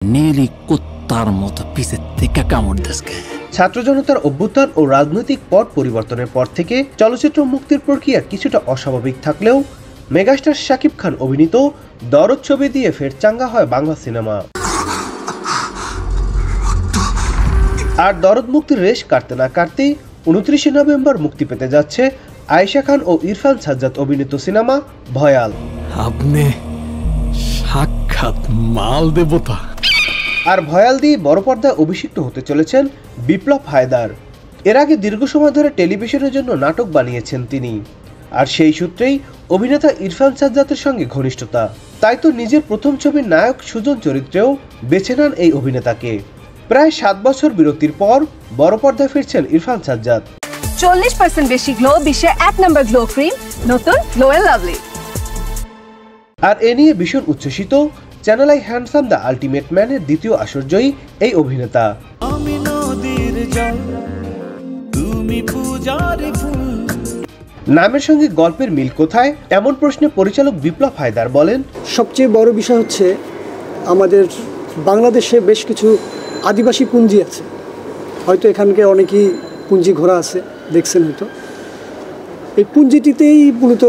নীলি কুত্তার মতো পিছের থেকে কামড় দেশকে। ছাত্র জনতার অভ্যুত্থান ও রাজনৈতিক পট পরিবর্তনের পর থেকে চলচ্চিত্র মুক্তির প্রক্রিয়া কিছুটা অস্বাভাবিক থাকলেও মেগাস্টার শাকিব খান অভিনীত দরদ ছবি দিয়ে ফের চাঙ্গা হয় বাংলা সিনেমা। আর দরদ মুক্তির রেশ কাটতে না কাটতেই 29 নভেম্বর মুক্তি পেতে যাচ্ছে আয়েশা খান ও ইরফান সাজ্জাদ অভিনীত সিনেমা ভয়াল। আপনি সাক্ষাৎ মাল দেবতা। আর ভয়াল দিয়ে বড় পর্দায় অভিষিক্ত হতে চলেছেন বিপ্লব হায়দার। এর আগে দীর্ঘ সময় ধরে টেলিভিশনের জন্য নাটক বানিয়েছেন তিনি, আর সেই সূত্রেই অভিনেতা ইরফান সাজ্জাদের সঙ্গে ঘনিষ্ঠতা। তাই তো নিজের প্রথম ছবির নায়ক সুজন চরিত্রেও বেছে নেন এই অভিনেতাকে। প্রায় 7 বছর বিরতির পর বড় পর্দায় ফিরছেন ইরফান সাজ্জাদ। 40% বেশি গ্লো, বিশ্বের 1 নম্বর গ্লো ক্রিম, নতুন গ্লো এন্ড লাভলি। আর এ নিয়ে ভীষণ উচ্ছ্বসিত channel I handsome the ultimate ম্যানের দ্বিতীয় আসরজয়ী এই অভিনেতা। নামের সঙ্গে গল্পের মিল কোথায়, এমন প্রশ্নে পরিচালক বিপ্লব হায়দার বলেন, সবচেয়ে বড় বিষয় হচ্ছে আমাদের বাংলাদেশে বেশ কিছু আদিবাসী পুঞ্জি আছে, হয়তো এখানকার অনেকেই পুঞ্জি ঘোরা আছে, দেখছেন হয়তো। এই পুঞ্জিটিতেই মূলত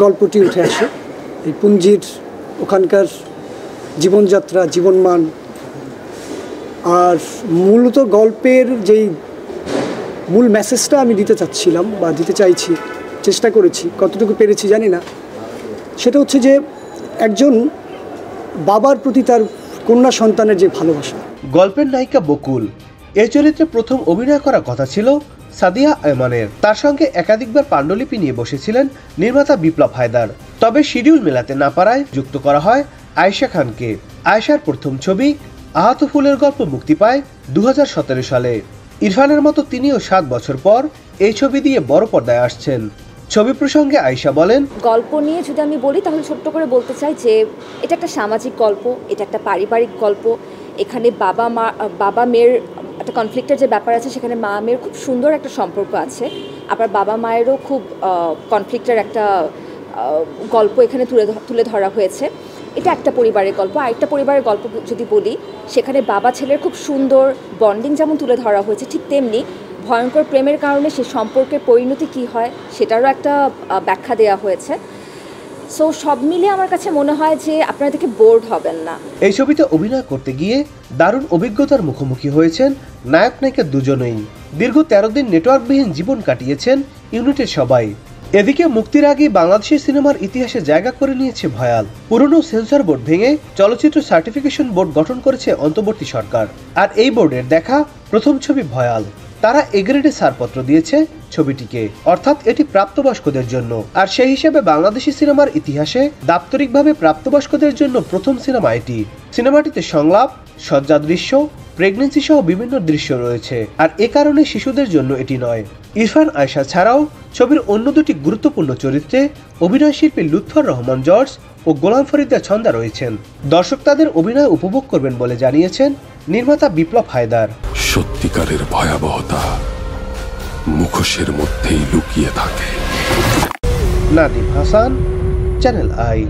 গল্পটি উঠে আসে। এই পুঞ্জির ওখানকার জীবনযাত্রা, জীবনমান, আর মূলত গল্পের যেই মূল মেসেজটা আমি দিতে চাচ্ছিলাম বা দিতে চাইছি, চেষ্টা করেছি, কতটুকু পেরেছি জানি না, সেটা হচ্ছে যে একজন বাবার প্রতি তার কন্যা সন্তানের যে ভালোবাসা। গল্পের নায়িকা বকুল, এই চরিত্রে প্রথম অভিনয় করার কথা ছিল সাদিয়া আয়মানের। তার সঙ্গে একাধিকবার পাণ্ডুলিপি নিয়ে বসেছিলেন নির্মাতা বিপ্লব হায়দার, তবে শিডিউল মেলাতে না পারায় যুক্ত করা হয় আয়েশা খানকে। আয়েশার প্রথম ছবি আহত ফুলের গল্প মুক্তি পায় 2017 সালে। ইরফানের মতো তিনিও 7 বছর পর এই ছবি দিয়ে বড় পর্দায় আসছেন। ছবি প্রসঙ্গে আয়েশা বলেন, গল্প নিয়ে যদি আমি বলি তাহলে ছোট্ট করে বলতে চাই যে এটা একটা সামাজিক গল্প, এটা একটা পারিবারিক গল্প। এখানে বাবা মেয়ের একটা কনফ্লিক্টের যে ব্যাপার আছে, সেখানে মা মেয়ের খুব সুন্দর একটা সম্পর্ক আছে। আবার বাবা মায়েরও খুব কনফ্লিক্টের একটা গল্প এখানে তুলে ধরা হয়েছে। এটা একটা পরিবারের গল্প। আরেকটা পরিবারের গল্প যদি বলি, সেখানে বাবা ছেলের খুব সুন্দর বন্ডিং যেমন তুলে ধরা হয়েছে, ঠিক তেমনি ভয়ঙ্কর প্রেমের কারণে সেই সম্পর্কের পরিণতি কী হয় সেটারও একটা ব্যাখ্যা দেওয়া হয়েছে। সো সব মিলিয়ে আমার কাছে মনে হয় যে আপনারা দেখে বোর্ড হবেন না। এই ছবিতে অভিনয় করতে গিয়ে দারুণ অভিজ্ঞতার মুখোমুখি হয়েছেন নায়ক নায়িকা দুজনেই। দীর্ঘ 13 দিন নেটওয়ার্কবিহীন জীবন কাটিয়েছেন ইউনিটের সবাই। এদিকে মুক্তির আগে বাংলাদেশের সিনেমার ইতিহাসে জায়গা করে নিয়েছে ভয়াল। পুরনো সেন্সর বোর্ড ভেঙে চলচ্চিত্র সার্টিফিকেশন বোর্ড গঠন করেছে অন্তর্বর্তী সরকার। আর এই বোর্ডের দেখা প্রথম ছবি ভয়াল। তারা এ গ্রেডে ছাড়পত্র দিয়েছে ছবিটিকে, অর্থাৎ এটি প্রাপ্তবয়স্কদের জন্য। আর সেই হিসেবে বাংলাদেশি সিনেমার ইতিহাসে দাপ্তরিকভাবে প্রাপ্তবয়স্কদের জন্য প্রথম সিনেমা এটি। সিনেমাটিতে সংলাপ, সজ্জা দৃশ্য, প্রেগনেন্সি সহ বিভিন্ন দৃশ্য রয়েছে, আর এ কারণে শিশুদের জন্য এটি নয়। ইরফান আয়েশা ছাড়াও ছবির অন্য দুটি গুরুত্বপূর্ণ চরিত্রে অভিনয় শিল্পী লুৎফর রহমান জর্জ ও গোলাম ফরিদা ছন্দা রয়েছেন। দর্শক তাদের অভিনয় উপভোগ করবেন বলে জানিয়েছেন নির্মাতা বিপ্লব হায়দার। সত্যিকারের ভয়াবহতা মুখোশের মধ্যেই লুকিয়ে থাকে। নাদিম হাসান, চ্যানেল আই।